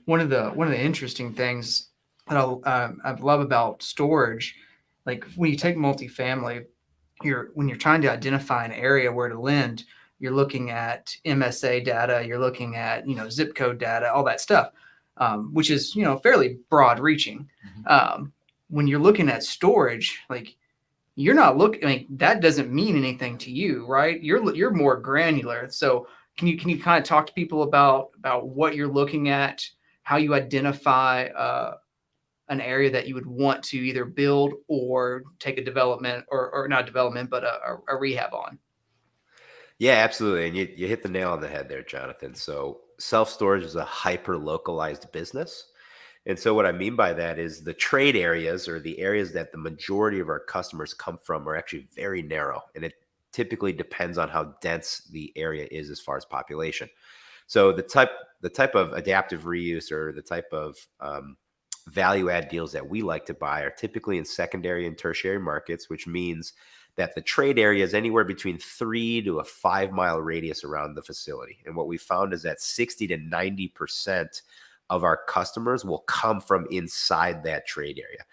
one of the interesting things that I love about storage, like when you take multifamily, when you're trying to identify an area where to lend, you're looking at MSA data, you're looking at zip code data, all that stuff, which is fairly broad reaching. When you're looking at storage, like you're not looking, I mean, that doesn't mean anything to you, right? You're more granular. So can you kind of talk to people about what you're looking at, how you identify an area that you would want to either build or take a development or not development, but a rehab on? Yeah, absolutely. And you hit the nail on the head there, Jonathan. So self-storage is a hyper-localized business. And so what I mean by that is the trade areas, or the areas that the majority of our customers come from, are actually very narrow. And it typically depends on how dense the area is as far as population. So the type of adaptive reuse, or the type of value add deals that we like to buy, are typically in secondary and tertiary markets, which means that the trade area is anywhere between 3 to a 5 mile radius around the facility. And what we found is that 60 to 90% of our customers will come from inside that trade area.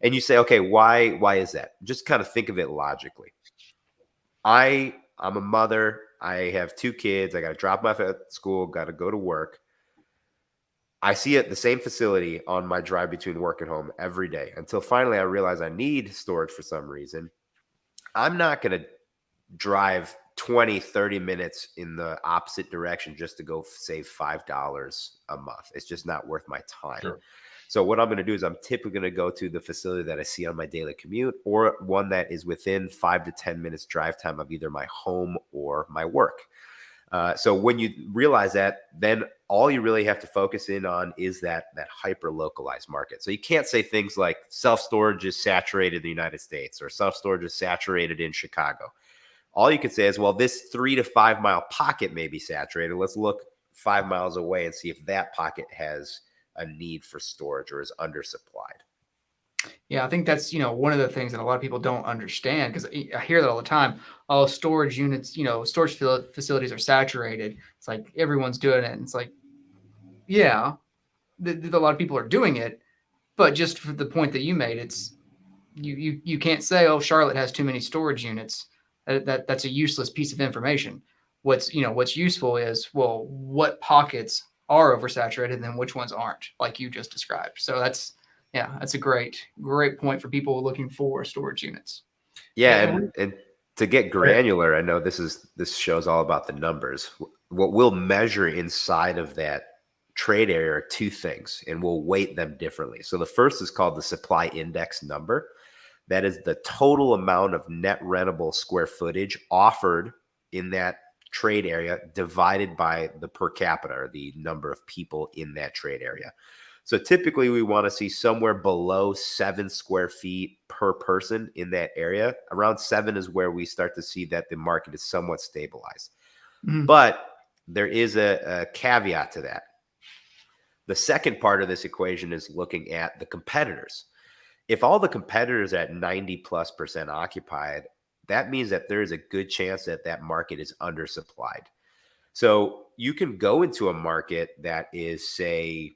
And you say, okay, why is that? Just kind of think of it logically. I'm a mother. I have 2 kids. I got to drop them off at school, got to go to work. I see it the same facility on my drive between work and home every day, until finally I realize I need storage for some reason. I'm not going to drive 20, 30 minutes in the opposite direction just to go save $5 a month. It's just not worth my time. Sure. So what I'm going to do is I'm typically going to go to the facility that I see on my daily commute, or one that is within 5 to 10 minutes drive time of either my home or my work. So when you realize that, then all you really have to focus in on is that hyper localized market. So you can't say things like self-storage is saturated in the United States, or self-storage is saturated in Chicago. All you can say is, well, this 3 to 5 mile pocket may be saturated. Let's look 5 miles away and see if that pocket has a need for storage or is undersupplied. Yeah, I think that's one of the things that a lot of people don't understand, because I hear that all the time. Oh, storage units, storage facilities are saturated. It's like everyone's doing it, and it's like, yeah, a lot of people are doing it, but just for the point that you made, it's you can't say, oh, Charlotte has too many storage units. That's a useless piece of information. What's useful is, well, what pockets are oversaturated and then which ones aren't, like you just described. So that's a great point for people looking for storage units. Yeah, and to get granular, I know this show's all about the numbers. What we'll measure inside of that trade area are 2 things, and we'll weight them differently. So the first is called the supply index number. That is the total amount of net rentable square footage offered in that trade area divided by the per capita, or the number of people in that trade area. So typically we want to see somewhere below 7 square feet per person in that area. Around 7 is where we start to see that the market is somewhat stabilized. But there is a caveat to that. The second part of this equation is looking at the competitors. If all the competitors are at 90+% occupied, that means that there is a good chance that that market is undersupplied. So you can go into a market that is, say,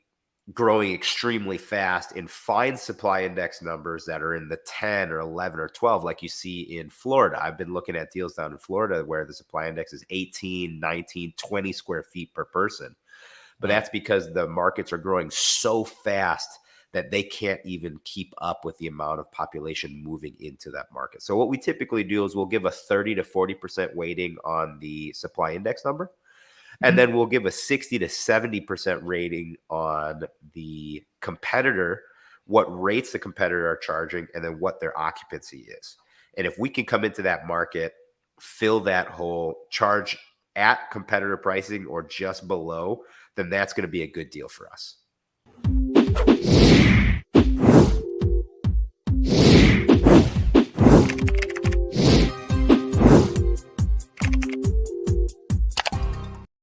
growing extremely fast and find supply index numbers that are in the 10 or 11 or 12, like you see in Florida. I've been looking at deals down in Florida where the supply index is 18, 19, 20 square feet per person. But that's because the markets are growing so fast that they can't even keep up with the amount of population moving into that market. So what we typically do is we'll give a 30 to 40% weighting on the supply index number. And then we'll give a 60 to 70% rating on the competitor, what rates the competitor are charging, and then what their occupancy is. And if we can come into that market, fill that hole, charge at competitor pricing or just below, then that's going to be a good deal for us.